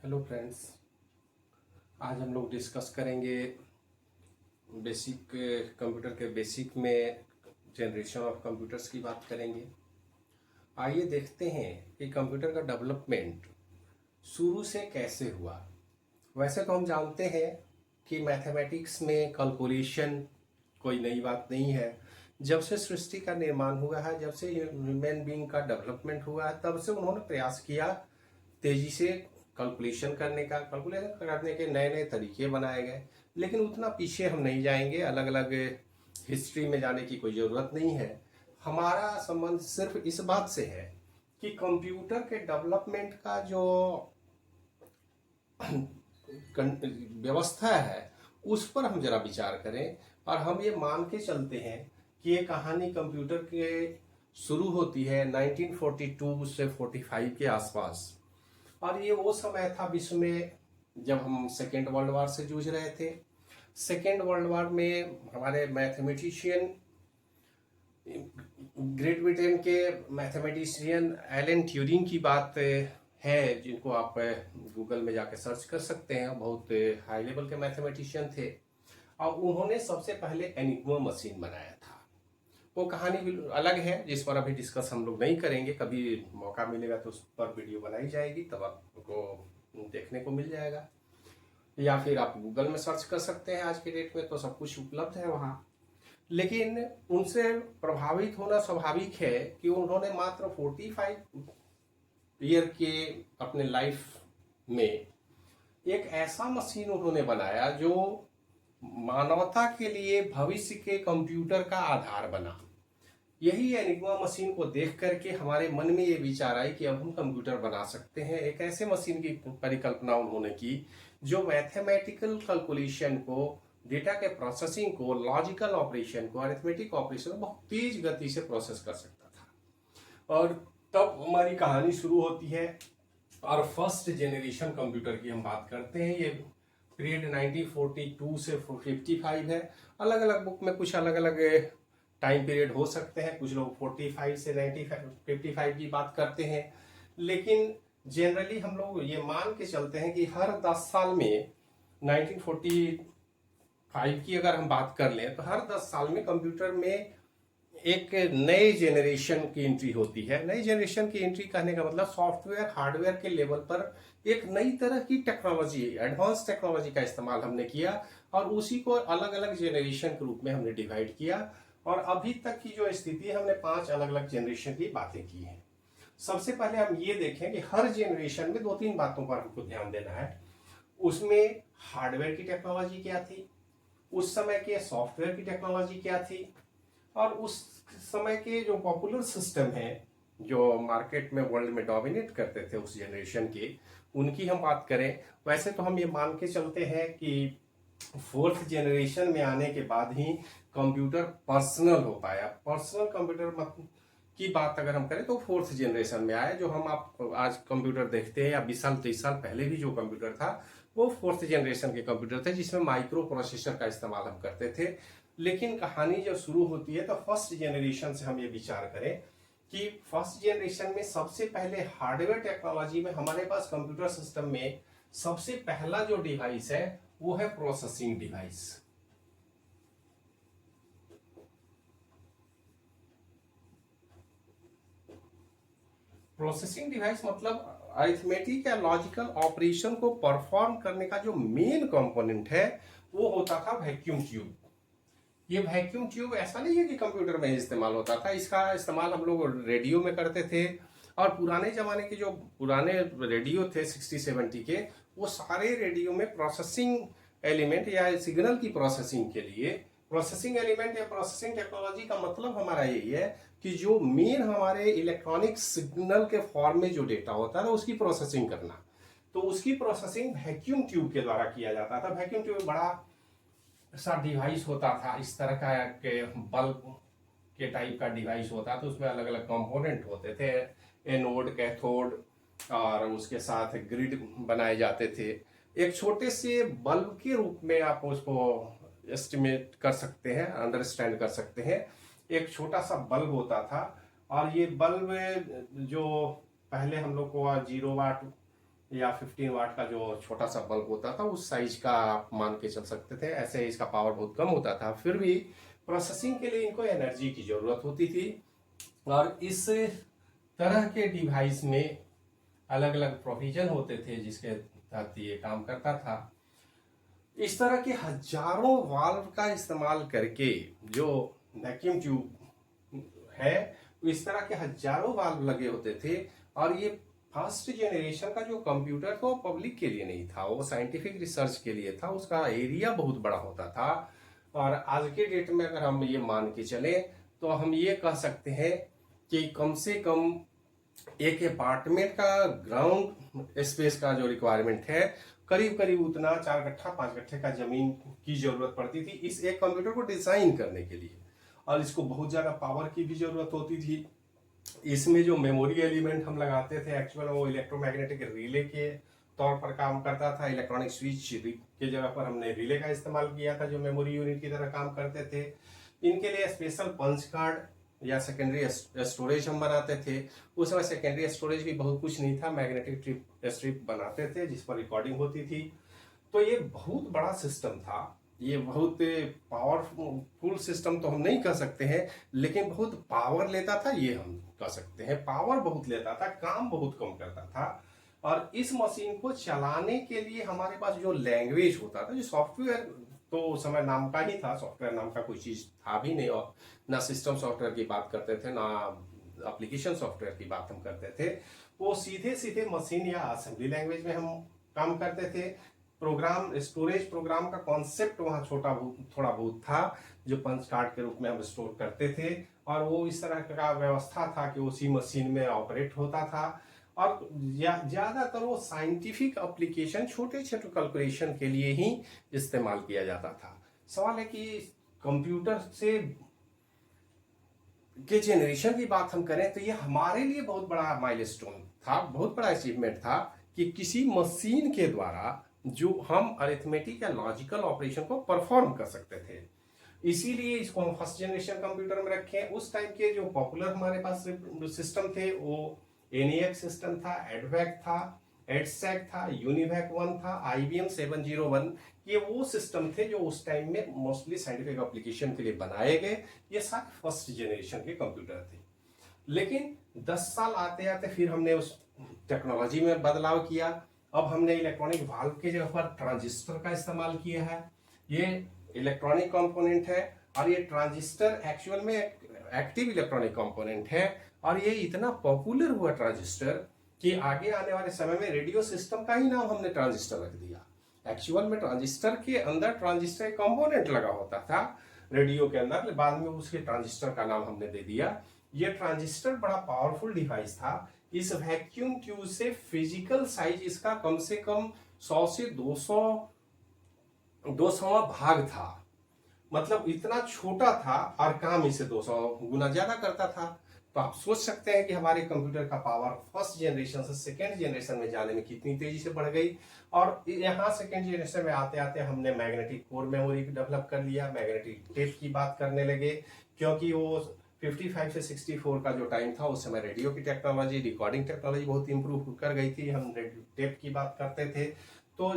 Hello friends. आज हम लोग डिस्कस करेंगे बेसिक कंप्यूटर के बेसिक में जनरेशन ऑफ कंप्यूटर्स की बात करेंगे। आइए देखते हैं कि कंप्यूटर का डेवलपमेंट शुरू से कैसे हुआ। वैसे तो हम जानते हैं कि मैथमेटिक्स में कैलकुलेशन कोई नई बात नहीं है। जब से सृष्टि का निर्माण हुआ है, जब से ह्यूमन बीइंग का डेवलपमेंट हुआ है, तब से उन्होंने प्रयास किया तेजी से कैलकुलेशन करने के नए नए तरीके बनाए गए। लेकिन उतना पीछे हम नहीं जाएंगे, अलग अलग हिस्ट्री में जाने की कोई ज़रूरत नहीं है। हमारा संबंध सिर्फ इस बात से है कि कंप्यूटर के डेवलपमेंट का जो व्यवस्था है उस पर हम जरा विचार करें। और हम ये मान के चलते हैं कि ये कहानी कंप्यूटर के शुरू होती है 1942 से 45 के आसपास। और ये वो समय था विश्व में जब हम सेकेंड वर्ल्ड वार से जूझ रहे थे। सेकेंड वर्ल्ड वार में हमारे मैथमेटिशियन, ग्रेट ब्रिटेन के मैथमेटिशियन एलन ट्यूरिंग की बात है, जिनको आप गूगल में जाके सर्च कर सकते हैं। बहुत हाई लेवल के मैथमेटिशियन थे और उन्होंने सबसे पहले एनिग्मा मशीन बनाया था। वो कहानी भी अलग है, जिस पर अभी डिस्कस हम लोग नहीं करेंगे। कभी मौका मिलेगा तो उस पर वीडियो बनाई जाएगी, तब आपको देखने को मिल जाएगा। या फिर आप गूगल में सर्च कर सकते हैं। आज के डेट में तो सब कुछ उपलब्ध है वहाँ। लेकिन उनसे प्रभावित होना स्वाभाविक है कि उन्होंने मात्र 45 ईयर के अपने लाइफ में एक ऐसा मशीन उन्होंने बनाया जो मानवता के लिए भविष्य के कंप्यूटर का आधार बना। यही एनिग्मा मशीन को देख करके हमारे मन में ये विचार आई कि अब हम कंप्यूटर बना सकते हैं। एक ऐसे मशीन की परिकल्पना उन्होंने की जो मैथमेटिकल कैलकुलेशन को, डेटा के प्रोसेसिंग को, लॉजिकल ऑपरेशन को, अरिथमेटिक ऑपरेशन को बहुत तेज गति से प्रोसेस कर सकता था। और तब हमारी कहानी शुरू होती है। और फर्स्ट जनरेशन कंप्यूटर की हम बात करते हैं। ये पीरियड 1942 से 55 है। अलग अलग बुक में कुछ अलग अलग टाइम पीरियड हो सकते हैं। कुछ लोग 45 से 55 की बात करते हैं। लेकिन जनरली हम लोग ये मान के चलते हैं कि हर 10 साल में 1945 की अगर हम बात कर लें तो हर 10 साल में कंप्यूटर में एक नए जेनरेशन की एंट्री होती है। नई जेनरेशन की एंट्री कहने का मतलब सॉफ्टवेयर हार्डवेयर के लेवल पर एक नई तरह की टेक्नोलॉजी, एडवांस टेक्नोलॉजी का इस्तेमाल हमने किया और उसी को अलग अलग जेनरेशन के रूप में हमने डिवाइड किया। और अभी तक की जो स्थिति है, हमने 5 अलग अलग जेनरेशन की बातें की हैं। सबसे पहले हम ये देखें कि हर जेनरेशन में 2-3 बातों पर हमको ध्यान देना है। उसमें हार्डवेयर की टेक्नोलॉजी क्या थी, उस समय के सॉफ्टवेयर की टेक्नोलॉजी क्या थी, और उस समय के जो पॉपुलर सिस्टम है जो मार्केट में वर्ल्ड में डोमिनेट करते थे उस जनरेशन के, उनकी हम बात करें। वैसे तो हम ये मान के चलते हैं कि फोर्थ जनरेशन में आने के बाद ही कंप्यूटर पर्सनल हो पाया। पर्सनल कंप्यूटर की बात अगर हम करें तो फोर्थ जनरेशन में आया। जो हम आप आज कंप्यूटर देखते हैं या 20 साल 30 साल पहले भी जो कंप्यूटर था वो फोर्थ जनरेशन के कंप्यूटर थे, जिसमें माइक्रो प्रोसेसर का इस्तेमाल हम करते थे। लेकिन कहानी जब शुरू होती है तो फर्स्ट जनरेशन से हम ये विचार करें कि फर्स्ट जनरेशन में सबसे पहले हार्डवेयर टेक्नोलॉजी में हमारे पास कंप्यूटर सिस्टम में सबसे पहला जो डिवाइस है वो है प्रोसेसिंग डिवाइस। प्रोसेसिंग डिवाइस मतलब अरिथमेटिक या लॉजिकल ऑपरेशन को परफॉर्म करने का जो मेन कंपोनेंट है वो होता था वैक्यूम ट्यूब। ये वैक्यूम ट्यूब ऐसा नहीं है कि कंप्यूटर में ही इस्तेमाल होता था, इसका इस्तेमाल हम लोग रेडियो में करते थे। और पुराने जमाने के जो पुराने रेडियो थे 60-70 के, वो सारे रेडियो में प्रोसेसिंग एलिमेंट या सिग्नल की प्रोसेसिंग के लिए, प्रोसेसिंग एलिमेंट या प्रोसेसिंग टेक्नोलॉजी का मतलब हमारा यही है कि जो मेन हमारे इलेक्ट्रॉनिक सिग्नल के फॉर्म में जो डेटा होता है ना उसकी प्रोसेसिंग करना, तो उसकी प्रोसेसिंग वैक्यूम ट्यूब के द्वारा किया जाता था। वैक्यूम ट्यूब बड़ा सा डिवाइस होता था, इस तरह का के बल्ब के टाइप का डिवाइस होता था। उसमें अलग अलग कंपोनेंट होते थे, एनोड, कैथोड, और उसके साथ ग्रिड बनाए जाते थे। एक छोटे से बल्ब के रूप में आप उसको एस्टिमेट कर सकते हैं, अंडरस्टैंड कर सकते हैं। एक छोटा सा बल्ब होता था और ये बल्ब जो पहले हम लोग को 0 वाट या 15 वाट का जो छोटा सा बल्ब होता था उस साइज का आप मान के चल सकते थे। ऐसे इसका पावर बहुत कम होता था, फिर भी प्रोसेसिंग के लिए इनको एनर्जी की जरूरत होती थी। और इस तरह के डिवाइस में अलग अलग प्रोविजन होते थे जिसके तहत ये काम करता था। इस तरह के हजारों वाल्व का इस्तेमाल करके, जो वैक्यूम ट्यूब है, इस तरह के हजारों वाल्व लगे होते थे। और ये फर्स्ट जनरेशन का जो कंप्यूटर था वो पब्लिक के लिए नहीं था, वो साइंटिफिक रिसर्च के लिए था। उसका एरिया बहुत बड़ा होता था। और आज के डेट में अगर हम ये मान के चले तो हम ये कह सकते हैं कि कम से कम एक अपार्टमेंट का ग्राउंड स्पेस का जो रिक्वायरमेंट है, करीब करीब उतना 4 गट्ठा 5 गट्ठे का जमीन की जरूरत पड़ती थी इस एक कंप्यूटर को डिजाइन करने के लिए। और इसको बहुत ज्यादा पावर की भी जरूरत होती थी। इसमें जो मेमोरी एलिमेंट हम लगाते थे एक्चुअल वो इलेक्ट्रोमैग्नेटिक रिले के तौर पर काम करता था। इलेक्ट्रॉनिक स्विच के जगह पर हमने रिले का इस्तेमाल किया था जो मेमोरी यूनिट की तरह काम करते थे। इनके लिए स्पेशल पंच कार्ड या सेकेंडरी स्टोरेज हम बनाते थे। उस समय सेकेंडरी स्टोरेज भी बहुत कुछ नहीं था, मैग्नेटिक स्ट्रिप बनाते थे जिस पर रिकॉर्डिंग होती थी। तो ये बहुत बड़ा सिस्टम था, ये बहुत पावरफुल सिस्टम तो हम नहीं कह सकते हैं, लेकिन बहुत पावर लेता था ये हम कह सकते हैं। पावर बहुत लेता था, काम बहुत कम करता था। और इस मशीन को चलाने के लिए हमारे पास जो लैंग्वेज होता था, जो सॉफ्टवेयर तो उस समय नाम का ही था, सॉफ्टवेयर नाम का कोई चीज था भी नहीं। और ना सिस्टम सॉफ्टवेयर की बात करते थे, ना एप्लीकेशन सॉफ्टवेयर की बात हम करते थे। वो सीधे सीधे मशीन या असेंबली लैंग्वेज में हम काम करते थे। प्रोग्राम स्टोरेज प्रोग्राम का कॉन्सेप्ट वहाँ थोड़ा बहुत था जो पंच कार्ड के रूप में हम स्टोर करते थे। और वो इस तरह का व्यवस्था था कि उसी मशीन में ऑपरेट होता था। और ज्यादातर वो साइंटिफिक एप्लीकेशन, छोटे छोटे कैलकुलेशन के लिए ही इस्तेमाल किया जाता था। सवाल है कि कंप्यूटर से के जेनरेशन की बात हम करें तो ये हमारे लिए बहुत बड़ा माइलस्टोन था, बहुत बड़ा अचीवमेंट था कि किसी मशीन के द्वारा जो हम अरिथमेटिक या लॉजिकल ऑपरेशन को परफॉर्म कर सकते थे। इसीलिए इसको हम फर्स्ट जनरेशन कंप्यूटर में रखें। उस टाइम के जो पॉपुलर हमारे पास सिस्टम थे वो एनिएक्स सिस्टम था, एडवैक था, एडसैक था, यूनिवैक 1 था, IBM 701। ये वो सिस्टम थे जो उस टाइम में मोस्टली साइंटिफिक एप्लीकेशन के लिए बनाए गए। ये सारे फर्स्ट जनरेशन के कंप्यूटर थे। लेकिन 10 साल आते आते फिर हमने उस टेक्नोलॉजी में बदलाव किया। अब हमने इलेक्ट्रॉनिक वाल्व के जगह पर ट्रांजिस्टर का इस्तेमाल किया है। ये इलेक्ट्रॉनिक कंपोनेंट है और ये ट्रांजिस्टर एक्चुअल में एक्टिव इलेक्ट्रॉनिक कंपोनेंट है। और ये इतना पॉपुलर हुआ ट्रांजिस्टर कि आगे आने वाले समय में रेडियो सिस्टम का ही नाम हमने ट्रांजिस्टर रख दिया। एक्चुअल में ट्रांजिस्टर के अंदर ट्रांजिस्टर कंपोनेंट लगा होता था रेडियो के अंदर, बाद में उसके ट्रांजिस्टर का नाम हमने दे दिया। ये ट्रांजिस्टर बड़ा पावरफुल डिवाइस था। इस वैक्यूम ट्यूब से फिजिकल साइज इसका कम से कम 100 से 200 भाग था। मतलब इतना छोटा था और काम इसे 200 गुना ज्यादा करता था। तो आप सोच सकते हैं कि हमारे कंप्यूटर का पावर फर्स्ट जनरेशन से सेकेंड जनरेशन में जाने में कितनी तेजी से बढ़ गई। और यहाँ सेकेंड जनरेशन में आते आते हमने मैग्नेटिक कोर मेमोरी डेवलप कर लिया, मैग्नेटिक टेप की बात करने लगे। क्योंकि वो 55 से 64 का जो टाइम था उस समय रेडियो की टेक्नोलॉजी, रिकॉर्डिंग टेक्नोलॉजी बहुत इंप्रूव कर गई थी। हम टेप की बात करते थे। तो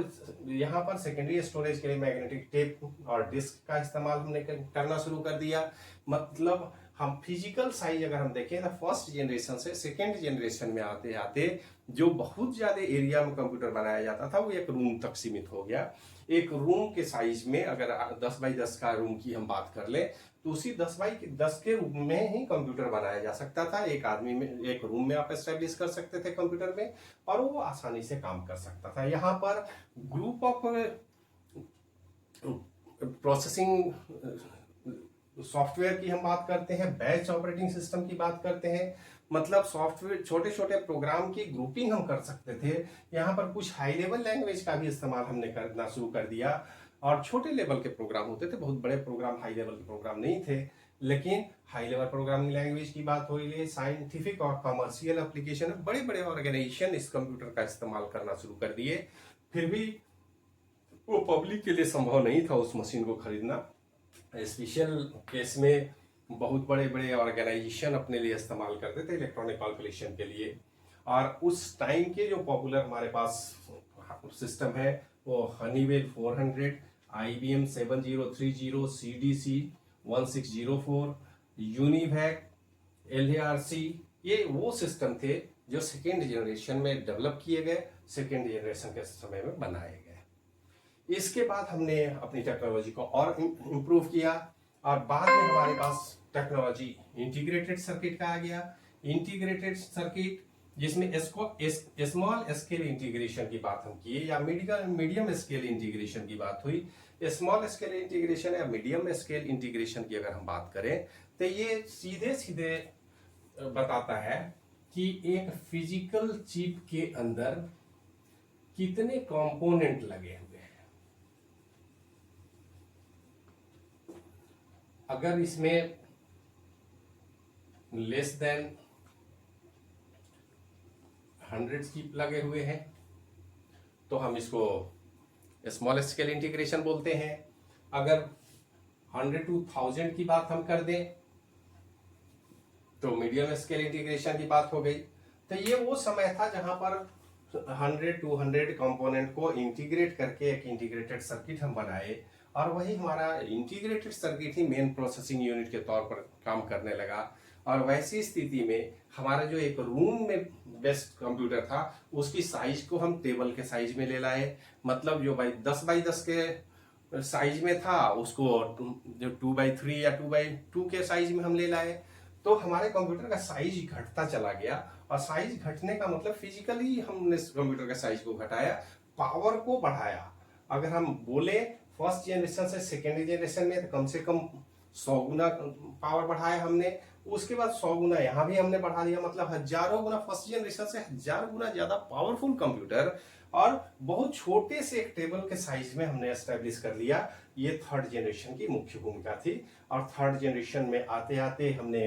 यहाँ पर सेकेंडरी स्टोरेज के लिए मैग्नेटिक टेप और डिस्क का इस्तेमाल हमने करना शुरू कर दिया। मतलब हम फिजिकल साइज अगर हम देखें तो फर्स्ट जनरेशन से सेकेंड जनरेशन में आते आते जो बहुत ज्यादा एरिया में कंप्यूटर बनाया जाता था वो एक रूम तक सीमित हो गया। एक रूम के साइज में अगर 10 बाई 10 का रूम की हम बात कर ले तो उसी 10 बाई 10 के रूम में ही कंप्यूटर बनाया जा सकता था। एक आदमी में एक रूम में आप एस्टेब्लिश कर सकते थे कंप्यूटर में और वो आसानी से काम कर सकता था। यहाँ पर ग्रुप ऑफ प्रोसेसिंग सॉफ्टवेयर की हम बात करते हैं, बैच ऑपरेटिंग सिस्टम की बात करते हैं। मतलब सॉफ्टवेयर छोटे छोटे प्रोग्राम की ग्रुपिंग हम कर सकते थे। यहाँ पर कुछ हाई लेवल लैंग्वेज का भी इस्तेमाल हमने करना शुरू कर दिया। और छोटे लेवल के प्रोग्राम होते थे, बहुत बड़े प्रोग्राम, हाई लेवल के प्रोग्राम नहीं थे। लेकिन हाई लेवल प्रोग्रामिंग लैंग्वेज की बात हो रही है, साइंटिफिक और कमर्शियल एप्लीकेशन, बड़े बड़े ऑर्गेनाइजेशन इस कंप्यूटर का इस्तेमाल करना शुरू कर दिए। फिर भी वो पब्लिक के लिए संभव नहीं था उस मशीन को खरीदना। स्पेशल केस में बहुत बड़े बड़े ऑर्गेनाइजेशन अपने लिए इस्तेमाल करते थे इलेक्ट्रॉनिक कैलकुलेशन के लिए। और उस टाइम के जो पॉपुलर हमारे पास सिस्टम है वो Honeywell 400, IBM 7030, CDC 1604, UNIVAC, LARC, ये वो सिस्टम थे जो सेकेंड जनरेशन में डेवलप किए गए, सेकेंड जनरेशन के समय में बनाए गए। इसके बाद हमने अपनी टेक्नोलॉजी को और इम्प्रूव किया और बाद में हमारे पास टेक्नोलॉजी इंटीग्रेटेड सर्किट का आ गया। इंटीग्रेटेड सर्किट जिसमें स्मॉल स्केल इंटीग्रेशन की बात हम किए या मीडियम स्केल इंटीग्रेशन की बात हुई। स्मॉल स्केल इंटीग्रेशन या मीडियम स्केल इंटीग्रेशन की अगर हम बात करें तो ये सीधे सीधे बताता है कि एक फिजिकल चिप के अंदर कितने कंपोनेंट लगे हुए हैं। अगर इसमें लेस देन 100 चिप लगे हुए हैं तो हम इसको स्मॉल स्केल इंटीग्रेशन बोलते हैं। अगर 100 to 1000 की बात हम कर दें तो मीडियम स्केल इंटीग्रेशन की बात हो गई। तो ये वो समय था जहां पर 100 to 100 कंपोनेंट को इंटीग्रेट करके एक इंटीग्रेटेड सर्किट हम बनाए और वही हमारा इंटीग्रेटेड सर्किट ही मेन प्रोसेसिंग यूनिट के तौर पर काम करने लगा। और वैसी स्थिति में हमारा जो एक रूम में बेस्ट कंप्यूटर था उसकी साइज को हम टेबल के साइज में ले लाए। मतलब जो 10 बाई 10 के साइज में था उसको जो 2x3 या 2x2 के साइज में हम ले लाए। तो हमारे कंप्यूटर का साइज घटता चला गया और साइज घटने का मतलब फिजिकली हमने कंप्यूटर का साइज को घटाया, पावर को बढ़ाया। अगर हम बोले फर्स्ट जनरेशन से सेकेंड जनरेशन में तो कम से कम 100 गुना पावर बढ़ाया हमने, उसके बाद 100 गुना यहाँ भी हमने बढ़ा दिया, मतलब हजारों गुना, फर्स्ट जनरेशन से 1000 गुना ज्यादा पावरफुल कंप्यूटर और बहुत छोटे से एक टेबल के साइज में हमने एस्टेब्लिश कर लिया। ये थर्ड जनरेशन की मुख्य भूमिका थी। और थर्ड जनरेशन में आते आते हमने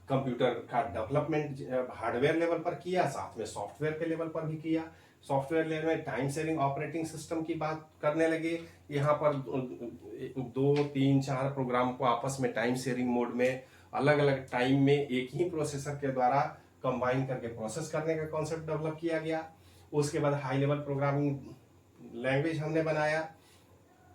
कंप्यूटर का डेवलपमेंट हार्डवेयर लेवल पर किया, साथ में सॉफ्टवेयर के लेवल पर भी किया। सॉफ्टवेयर लेवल में टाइम शेयरिंग ऑपरेटिंग सिस्टम की बात करने लगे। यहाँ पर 2, 3, 4 प्रोग्राम को आपस में टाइम शेयरिंग मोड में अलग अलग टाइम में एक ही प्रोसेसर के द्वारा कंबाइन करके प्रोसेस करने का कॉन्सेप्ट डेवलप किया गया। उसके बाद हाई लेवल प्रोग्रामिंग लैंग्वेज हमने बनाया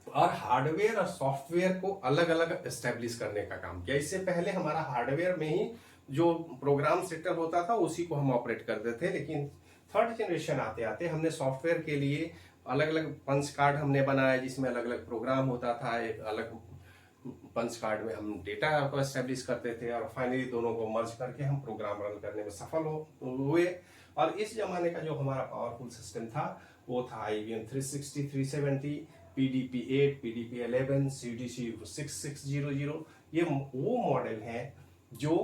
और हार्डवेयर और सॉफ्टवेयर को अलग अलग एस्टेब्लिश करने का काम किया। इससे पहले हमारा हार्डवेयर में ही जो प्रोग्राम सेटअप होता था उसी को हम ऑपरेट करते थे, लेकिन थर्ड जनरेशन आते आते हमने सॉफ्टवेयर के लिए अलग अलग पंच कार्ड हमने बनाया जिसमें अलग अलग प्रोग्राम होता था। एक अलग पंच कार्ड में हम डेटा को एस्टेब्लिश करते थे और फाइनली दोनों को मर्ज करके हम प्रोग्राम रन करने में सफल हुए। और इस जमाने का जो हमारा पावरफुल सिस्टम था वो था IBM 360, 370, PDP-8, PDP-11, CDC 6600। ये वो मॉडल हैं जो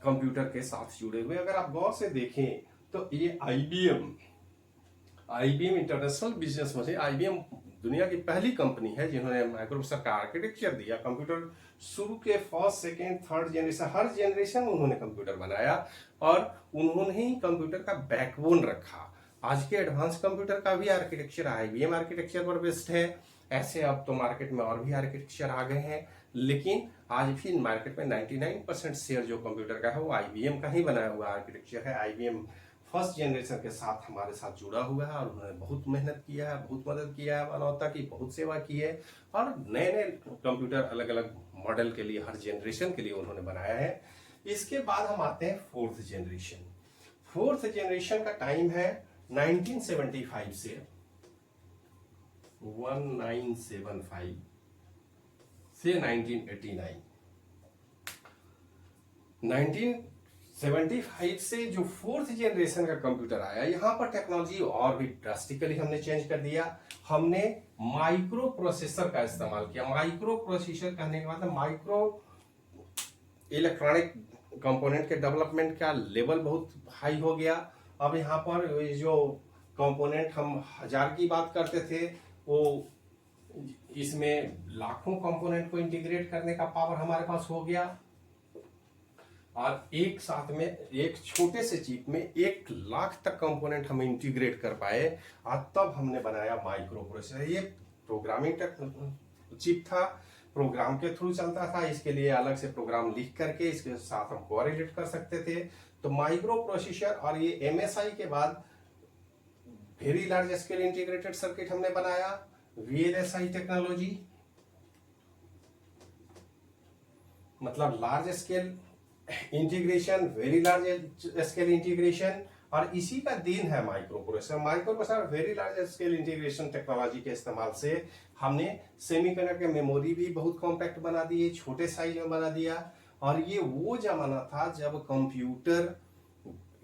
कंप्यूटर के साथ जुड़े हुए। अगर आप गौर से देखें तो ये IBM international business machine, IBM दुनिया की पहली कंपनी है जिन्होंने माइक्रोप्रोसेसर का आर्किटेक्चर दिया। कंप्यूटर शुरू के फर्स्ट, सेकेंड, थर्ड जनरेशन, हर जनरेशन में उन्होंने कंप्यूटर बनाया और उन्होंने ही कंप्यूटर का बैकबोन रखा। आज के एडवांस कंप्यूटर का भी आर्किटेक्चर IBM आर्किटेक्चर पर बेस्ड है। ऐसे अब तो मार्केट में और भी आर्किटेक्चर आ गए हैं, लेकिन आज भी मार्केट में 99% शेयर जो कंप्यूटर का है वो IBM का ही बनाया हुआ आर्किटेक्चर है। IBM फर्स्ट जनरेशन के साथ हमारे साथ जुड़ा हुआ है और उन्होंने बहुत मेहनत किया है, बहुत मदद किया है, मानवता की बहुत सेवा की है और नए नए कंप्यूटर अलग अलग मॉडल के लिए, हर जनरेशन के लिए उन्होंने बनाया है। इसके बाद हम आते हैं फोर्थ जनरेशन। फोर्थ जनरेशन का टाइम है 1975 से 1975 से 1989। 1975 से जो फोर्थ जनरेशन का कंप्यूटर आया, यहां पर टेक्नोलॉजी और भी ड्रास्टिकली हमने चेंज कर दिया। हमने माइक्रो प्रोसेसर का इस्तेमाल किया। माइक्रो प्रोसेसर कहने के मतलब माइक्रो इलेक्ट्रॉनिक कंपोनेंट के डेवलपमेंट का लेवल बहुत हाई हो गया। अब यहाँ पर जो कंपोनेंट हम 1000 की बात करते थे वो इसमें लाखों कंपोनेंट को इंटीग्रेट करने का पावर हमारे पास हो गया और एक साथ में एक छोटे से चिप में 1 लाख तक कंपोनेंट हम इंटीग्रेट कर पाए और तब हमने बनाया माइक्रो प्रोसेसर। ये प्रोग्रामिंग चिप था प्रोग्राम के थ्रू चलता था, इसके लिए अलग से प्रोग्राम लिख करके इसके साथ हम कोरिलेट कर सकते थे। तो माइक्रो प्रोसेसर और ये एमएसआई के बाद very large scale integrated circuit हमने बनाया, वीएलएसआई टेक्नोलॉजी, मतलब large scale integration, very large scale integration, और इसी का देन है micro processor. Micro processor very large scale integration technology के इस्तेमाल से हमने सेमीकंडक्टर मेमोरी भी बहुत कॉम्पैक्ट बना दी, छोटे साइज में बना दिया। और ये वो जमाना था जब कंप्यूटर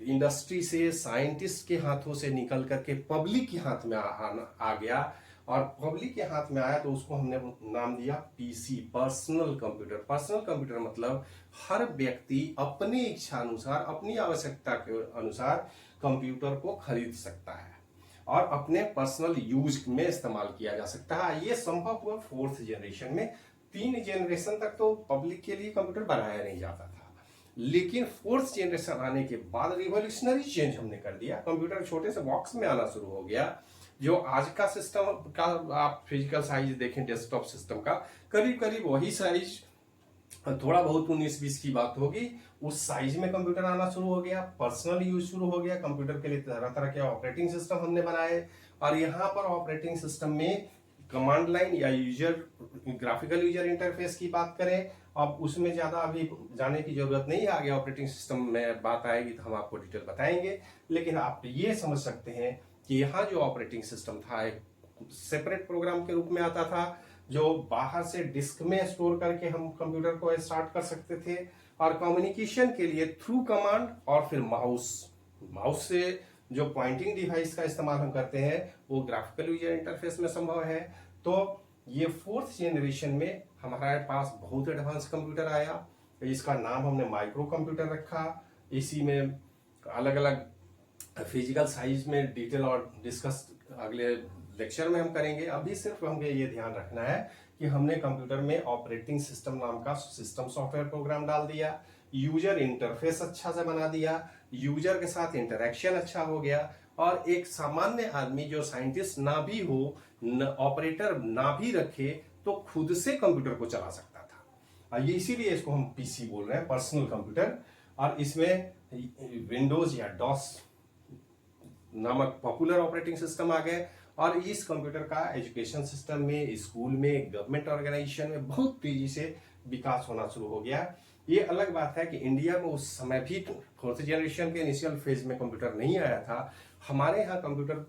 इंडस्ट्री से, साइंटिस्ट के हाथों से निकल करके पब्लिक के हाथ में आ गया, और पब्लिक के हाथ में आया तो उसको हमने नाम दिया PC, personal computer. Personal computer मतलब हर व्यक्ति अपनी इच्छा अनुसार, अपनी आवश्यकता के अनुसार कंप्यूटर को खरीद सकता है और अपने पर्सनल यूज में इस्तेमाल किया जा सकता है। ये संभव हुआ फोर्थ जनरेशन में। 3 जनरेशन तक तो पब्लिक के लिए कंप्यूटर बनाया नहीं जाता था, लेकिन फोर्थ जनरेशन आने के बाद रिवोल्यूशनरी चेंज हमने कर दिया। कंप्यूटर छोटे से बॉक्स में आना शुरू हो गया। जो आज का सिस्टम का आप फिजिकल साइज देखें डेस्कटॉप सिस्टम का, करीब करीब वही साइज, थोड़ा बहुत 19-20 की बात होगी, उस साइज में कंप्यूटर आना शुरू हो गया। पर्सनल यूज शुरू हो गया। कंप्यूटर के लिए तरह तरह के ऑपरेटिंग सिस्टम हमने बनाए, और यहाँ पर ऑपरेटिंग सिस्टम में कमांड लाइन या ग्राफिकल यूजर इंटरफेस की बात करें, अब उसमें ज्यादा अभी जाने की जरूरत नहीं है। आगे ऑपरेटिंग सिस्टम में बात आएगी तो हम आपको डिटेल बताएंगे, लेकिन आप ये समझ सकते हैं कि यहाँ जो ऑपरेटिंग सिस्टम था एक सेपरेट प्रोग्राम के रूप में आता था, जो बाहर से डिस्क में स्टोर करके हम कंप्यूटर को स्टार्ट कर सकते थे, और कम्युनिकेशन के लिए थ्रू कमांड और फिर माउस से जो पॉइंटिंग डिवाइस का इस्तेमाल हम करते हैं वो ग्राफिकल यूजर इंटरफेस में संभव है। तो ये फोर्थ जनरेशन में हमारे पास बहुत एडवांस कंप्यूटर आया, इसका नाम हमने माइक्रो कंप्यूटर रखा। इसी में अलग अलग फिजिकल साइज में डिटेल और डिस्कस अगले लेक्चर में हम करेंगे। अभी सिर्फ हमें ये ध्यान रखना है कि हमने कंप्यूटर में ऑपरेटिंग सिस्टम नाम का सिस्टम सॉफ्टवेयर प्रोग्राम डाल दिया, यूजर इंटरफेस अच्छा से बना दिया, यूजर के साथ इंटरेक्शन अच्छा हो गया, और एक सामान्य आदमी जो साइंटिस्ट ना भी हो, ऑपरेटर ना भी रखे, तो खुद से कंप्यूटर को चला सकता था। ये इसीलिए इसको हम पीसी बोल रहे हैं, पर्सनल कंप्यूटर। और इसमें विंडोज या डॉस नामक पॉपुलर ऑपरेटिंग सिस्टम आ गए, और इस कंप्यूटर का एजुकेशन सिस्टम में, स्कूल में, गवर्नमेंट ऑर्गेनाइजेशन में बहुत तेजी से विकास होना शुरू हो गया। ये अलग बात है कि इंडिया में उस समय भी फोर्थ जनरेशन के इनिशियल फेज में कंप्यूटर नहीं आया था। हमारे यहाँ कंप्यूटर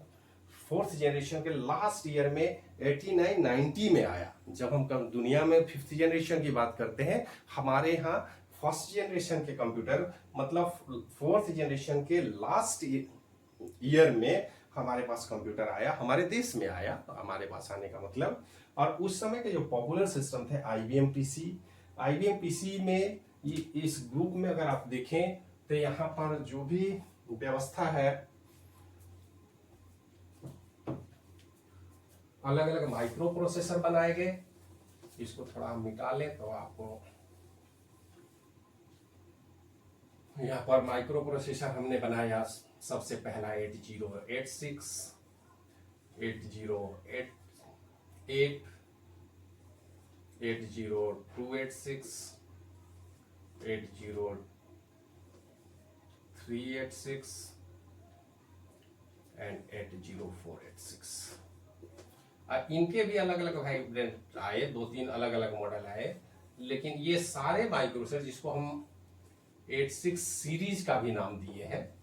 फोर्थ जनरेशन के लास्ट ईयर में 89-90 में आया। जब हम दुनिया में फिफ्थ जनरेशन की बात करते हैं, हमारे यहाँ फर्स्ट जनरेशन के कंप्यूटर मतलब फोर्थ जनरेशन के लास्ट ईयर में हमारे पास कंप्यूटर आया, हमारे देश में आया, हमारे पास आने का मतलब। और उस समय के जो पॉपुलर सिस्टम थे आईबीएम पीसी में, इस ग्रुप में अगर आप देखें तो यहाँ पर जो भी व्यवस्था है, अलग अलग माइक्रो प्रोसेसर बनाए गए। इसको थोड़ा हम मिटा लें तो आपको यहाँ पर माइक्रो प्रोसेसर हमने बनाया। सबसे पहला 8086, 8088, 80286, 80386 एंड 80486। इनके भी अलग अलग वेरिएंट आए, 2-3 अलग अलग मॉडल आए, लेकिन ये सारे माइक्रोप्रोसेसर जिसको हम 86 सीरीज का भी नाम दिए हैं,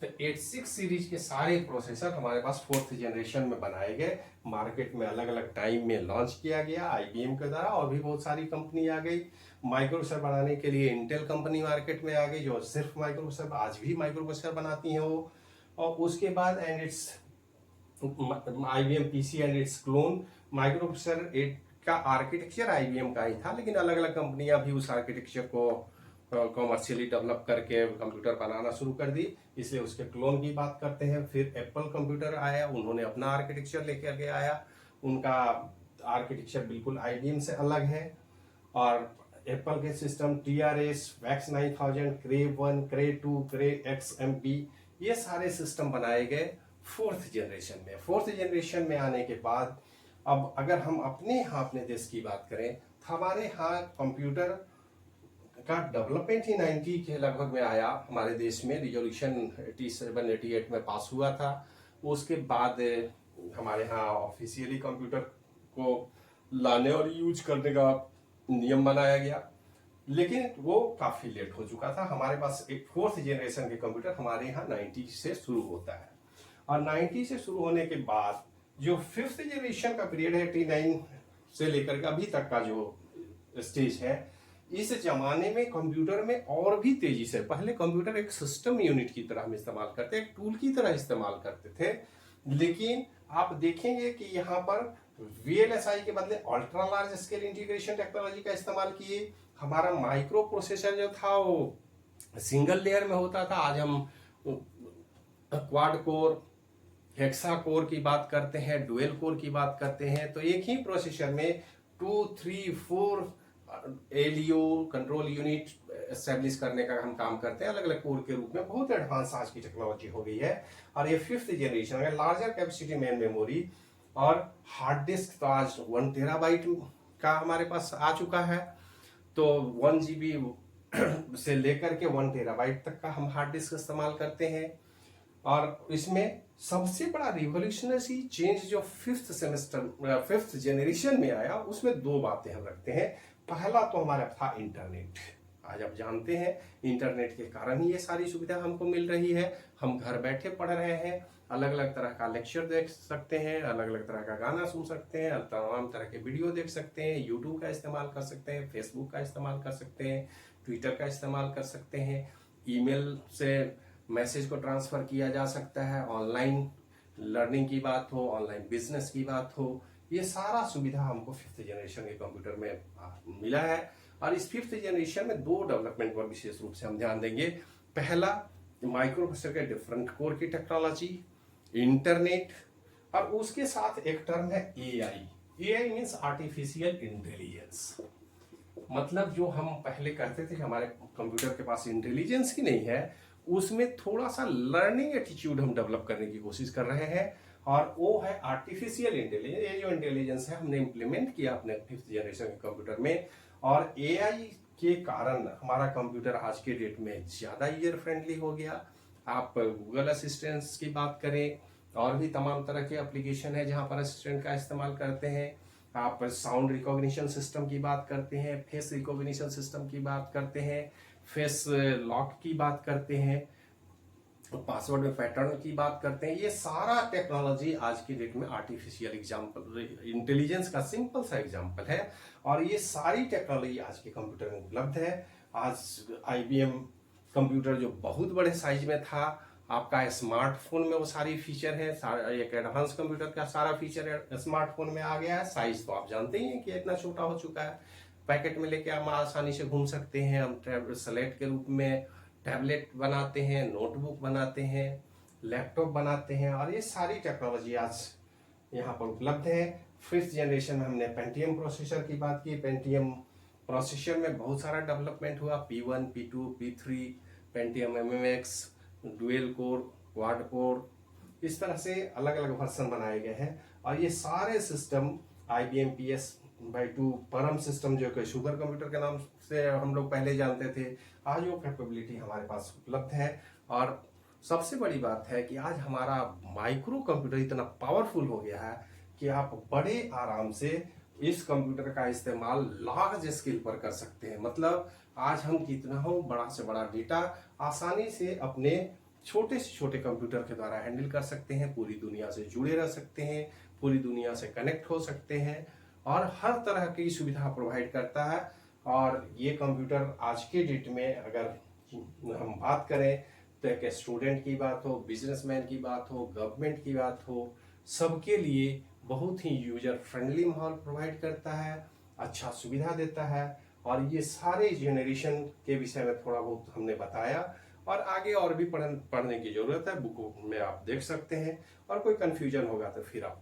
तो 86 सीरीज के सारे प्रोसेसर हमारे पास फोर्थ जनरेशन में बनाए गए। मार्केट में अलग अलग टाइम में लॉन्च किया गया आईबीएम के द्वारा, और भी बहुत सारी कंपनी आ गई। माइक्रोप्रोसेसर बनाने के लिए इंटेल कंपनी मार्केट में आ गई, जो सिर्फ माइक्रोप्रोसेसर, आज भी माइक्रोप्रोसेसर बनाती है वो। और उसके बाद and it's IBM PC and it's clone. Microprocessor का आर्किटेक्चर IBM का ही था, लेकिन अलग अलग कंपनियां भी उस आर्किटेक्चर को कॉमर्शियली डेवलप करके कंप्यूटर बनाना शुरू कर दी, इसलिए उसके क्लोन की बात करते हैं। फिर एप्पल कंप्यूटर आया, उन्होंने अपना आर्किटेक्चर लेकर के आया। उनका आर्किटेक्चर बिल्कुल IBM से अलग है। और एप्पल के system TRS, VAX 9000, Cray 1, Cray 2, Cray XMP, ये सारे सिस्टम बनाए गए फोर्थ जनरेशन में। फोर्थ जनरेशन में आने के बाद अब अगर हम अपने देश की बात करें तो हमारे यहाँ कंप्यूटर का डेवलपमेंट ही 90 के लगभग में आया हमारे देश में। रिजोल्यूशन 87-88 में पास हुआ था। उसके बाद हमारे यहाँ ऑफिशियली कंप्यूटर को लाने और यूज करने का नियम बनाया गया, लेकिन वो काफी लेट हो चुका था। हमारे पास एक 4th जनरेशन के कंप्यूटर हमारे यहाँ 90 से शुरू होता है, और 90 से शुरू होने के बाद जो 5th जनरेशन का पीरियड है 89 से लेकर के अभी तक का जो स्टेज है, इस जमाने में कंप्यूटर में और भी तेजी से, पहले कंप्यूटर एक सिस्टम यूनिट की तरह हम इस्तेमाल करते, एक टूल की तरह इस्तेमाल करते थे, लेकिन आप देखेंगे कि यहाँ पर VLSI के बदले ultra large scale integration technology का इस्तेमाल किए। हमारा माइक्रो प्रोसेसर जो था वो सिंगल लेयर में होता था, आज हम क्वाड कोर, हेक्सा कोर की बात करते हैं, डुअल कोर की बात करते हैं। तो एक ही प्रोसेसर में 2, 3, 4 एलईओ कंट्रोल यूनिट एस्टेब्लिश करने का हम काम करते हैं अलग अलग कोर के रूप में। बहुत एडवांस आज की टेक्नोलॉजी हो गई है। और ये 5th जनरेशन है, लार्जर कैपेसिटी मेन मेमोरी और हार्ड डिस्क तो आज 1 टेराबाइट का हमारे पास आ चुका है। तो 1 GB से लेकर के 1 टेराबाइट तक का हम हार्ड डिस्क इस्तेमाल करते हैं। और इसमें सबसे बड़ा रिवोल्यूशनरी चेंज जो 5th जनरेशन में आया, उसमें 2 बातें हम रखते हैं। पहला तो हमारा था इंटरनेट। आज आप जानते हैं इंटरनेट के कारण ही ये सारी सुविधा हमको मिल रही है। हम घर बैठे पढ़ रहे हैं, अलग अलग तरह का लेक्चर देख सकते हैं, अलग अलग तरह का गाना सुन सकते हैं, तमाम तरह के वीडियो देख सकते हैं, यूट्यूब का इस्तेमाल कर सकते हैं, फेसबुक का इस्तेमाल कर सकते हैं, ट्विटर का इस्तेमाल कर सकते हैं, ईमेल से मैसेज को ट्रांसफर किया जा सकता है, ऑनलाइन लर्निंग की बात हो, ऑनलाइन बिजनेस की बात हो, ये सारा सुविधा हमको 5th जनरेशन के कंप्यूटर में मिला है। और इस 5th जनरेशन में 2 डेवलपमेंट पर विशेष रूप से हम ध्यान देंगे। पहला, माइक्रो प्रोसेसर के डिफरेंट कोर की टेक्नोलॉजी, इंटरनेट, और उसके साथ एक टर्म है AI मीन्स आर्टिफिशियल इंटेलिजेंस। मतलब जो हम पहले कहते थे कि हमारे कंप्यूटर के पास इंटेलिजेंस ही नहीं है, उसमें थोड़ा सा लर्निंग एटीट्यूड हम डेवलप करने की कोशिश कर रहे हैं, और वो है आर्टिफिशियल इंटेलिजेंस। ये जो इंटेलिजेंस है हमने इम्प्लीमेंट किया अपने 5th जनरेशन के कंप्यूटर में, और AI के कारण हमारा कंप्यूटर आज के डेट में ज्यादा यूजर फ्रेंडली हो गया। आप गूगल असिस्टेंट्स की बात करें, और भी तमाम तरह के एप्लीकेशन है जहां पर असिस्टेंट का इस्तेमाल करते हैं। आप साउंड रिकॉग्निशन सिस्टम की बात करते हैं, फेस रिकॉग्निशन सिस्टम की बात करते हैं, फेस लॉक की बात करते हैं, पासवर्ड में पैटर्न की बात करते हैं। ये सारा टेक्नोलॉजी आज की डेट में आर्टिफिशियल इंटेलिजेंस का सिंपल सा एग्जांपल है, और ये सारी टेक्नोलॉजी आज के कंप्यूटर में उपलब्ध है। आज IBM कंप्यूटर जो बहुत बड़े साइज में था, आपका स्मार्टफोन में वो सारी फीचर है। एक एडवांस कंप्यूटर का सारा फीचर स्मार्टफोन में आ गया है। साइज तो आप जानते ही हैं कि इतना छोटा हो चुका है, पैकेट में लेके हम आसानी से घूम सकते हैं। हम स्लेट के रूप में टैबलेट बनाते हैं, नोटबुक बनाते हैं, लैपटॉप बनाते हैं, और ये सारी टेक्नोलॉजी आज यहाँ पर उपलब्ध है। 5th जनरेशन में हमने पेंटियम प्रोसेसर की बात की। पेंटियम प्रोसेसर में बहुत सारा डेवलपमेंट हुआ, P1, P2, P3, Pentium MMX, dual core, quad core, इस तरह से अलग अलग वर्जन बनाए गए हैं। और ये सारे सिस्टम IBM PS/2 परम सिस्टम, जो कि सुपर कंप्यूटर के नाम से हम लोग पहले जानते थे, आज वो कैपेबिलिटी हमारे पास उपलब्ध है। और सबसे बड़ी बात है कि आज हमारा माइक्रो कंप्यूटर इतना पावरफुल हो गया है कि आप बड़े आराम से इस कंप्यूटर का इस्तेमाल लार्ज स्केल पर कर सकते हैं। मतलब आज हम कितना हो बड़ा से बड़ा डेटा आसानी से अपने छोटे से छोटे कंप्यूटर के द्वारा हैंडल कर सकते हैं, पूरी दुनिया से जुड़े रह सकते हैं, पूरी दुनिया से कनेक्ट हो सकते हैं, और हर तरह की सुविधा प्रोवाइड करता है। और ये कंप्यूटर आज के डेट में अगर हम बात करें तो एक स्टूडेंट की बात हो, बिजनेसमैन की बात हो, गवर्नमेंट की बात हो, सबके लिए बहुत ही यूजर फ्रेंडली माहौल प्रोवाइड करता है, अच्छा सुविधा देता है। और ये सारे जनरेशन के विषय में थोड़ा बहुत हमने बताया, और आगे और भी पढ़ने की जरूरत है, बुक में आप देख सकते हैं। और कोई कंफ्यूजन होगा तो फिर आप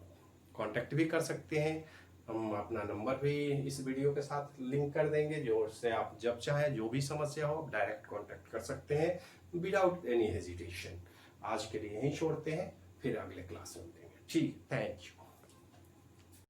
कांटेक्ट भी कर सकते हैं। हम अपना नंबर भी इस वीडियो के साथ लिंक कर देंगे, जो उससे आप जब चाहे जो भी समस्या हो डायरेक्ट कांटेक्ट कर सकते हैं विदाउट एनी हेजिटेशन। आज के लिए यहीं छोड़ते हैं, फिर अगले क्लास में मिलेंगे। ठीक, थैंक यू।